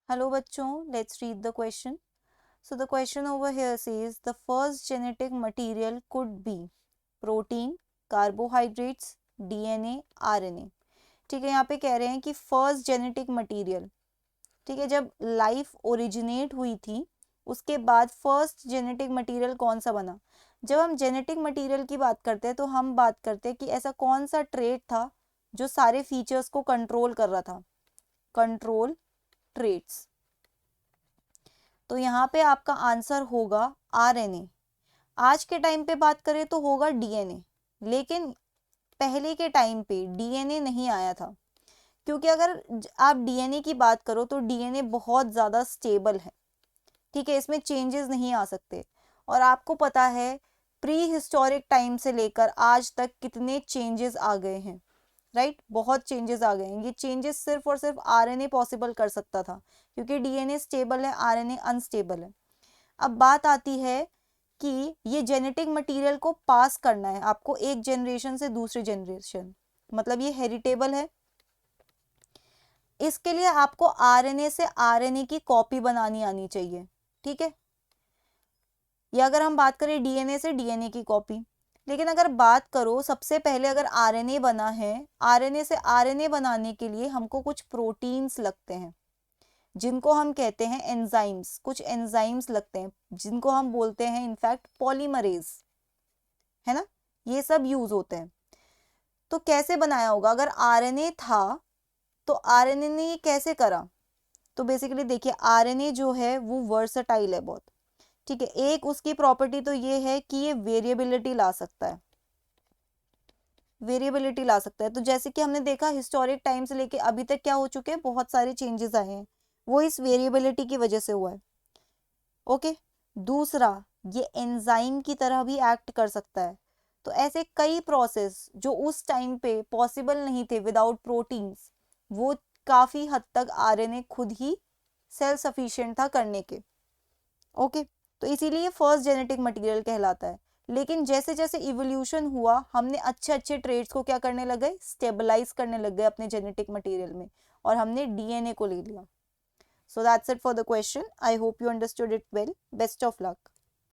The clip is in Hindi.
Hello bachchon, let's read the question. So the question over here says the first genetic material could be protein, carbohydrates, DNA, RNA. ठीक है, यहाँ पे कह रहे हैं कि फर्स्ट जेनेटिक मटेरियल, ठीक है, जब लाइफ ओरिजिनेट हुई थी उसके बाद फर्स्ट जेनेटिक मटेरियल कौन सा बना। जब हम जेनेटिक मटेरियल की बात करते हैं तो हम बात करते हैं कि ऐसा कौन सा ट्रेट था जो सारे फीचर्स को कंट्रोल कर रहा था, कंट्रोल ट्रेट्स। तो यहाँ पे आपका आंसर होगा आरएनए। आज के टाइम पे बात करें तो होगा डीएनए, लेकिन पहले के टाइम पे डीएनए नहीं आया था, क्योंकि अगर आप डीएनए की बात करो तो डीएनए बहुत ज़्यादा स्टेबल है, ठीक है, इसमें चेंजेस नहीं आ सकते। और आपको पता है प्री हिस्टोरिक टाइम से लेकर आज तक कितने चेंजेस आ गए हैं, राइट, बहुत चेंजेस आ गए हैं। ये चेंजेस सिर्फ और सिर्फ आरएनए पॉसिबल कर सकता था, क्योंकि डीएनए स्टेबल है, आरएनए अनस्टेबल है। अब बात आती है कि ये जेनेटिक मटेरियल को पास करना है आपको एक जनरेशन से दूसरी जनरेशन, मतलब ये हेरिटेबल है। इसके लिए आपको आरएनए से आरएनए की कॉपी बनानी आनी चाहिए, ठीक है, या अगर हम बात करें डीएनए से डीएनए की कॉपी। लेकिन अगर बात करो सबसे पहले अगर आरएनए बना है, आरएनए से आरएनए बनाने के लिए हमको कुछ प्रोटीन्स लगते हैं जिनको हम कहते हैं एंजाइम्स, कुछ एंजाइम्स लगते हैं जिनको हम बोलते हैं इनफैक्ट पॉलीमरेज, है ना, ये सब यूज होते हैं। तो कैसे बनाया होगा, अगर आरएनए था तो आरएनए ने ये कैसे करा। तो बेसिकली देखिए आरएनए जो है वो वर्सटाइल है बहुत, ठीक है। एक उसकी प्रॉपर्टी तो ये है कि ये वेरिएबिलिटी ला सकता है, वेरिएबिलिटी ला सकता है। तो जैसे कि हमने देखा हिस्टोरिक टाइम से लेके अभी तक क्या हो चुके हैं, बहुत सारे चेंजेस आए हैं, वो इस वेरिएबिलिटी की वजह से हुआ है। ओके, दूसरा ये एंजाइम की तरह भी एक्ट कर सकता है। तो ऐसे कई प्रोसेस जो उस टाइम पे पॉसिबल नहीं थे विदाउट प्रोटीन्स, वो काफी हद तक आरएनए खुद ही सेल्फ सफिशिएंट था करने के। ओके, तो इसीलिए फर्स्ट जेनेटिक मटेरियल कहलाता है। लेकिन जैसे जैसे इवोल्यूशन हुआ हमने अच्छे अच्छे ट्रेड्स को क्या करने लग गए, स्टेबलाइज करने लग गए अपने जेनेटिक मटेरियल में, और हमने डीएनए को ले लिया। So that's it for the question. I hope you understood it well. Best of luck.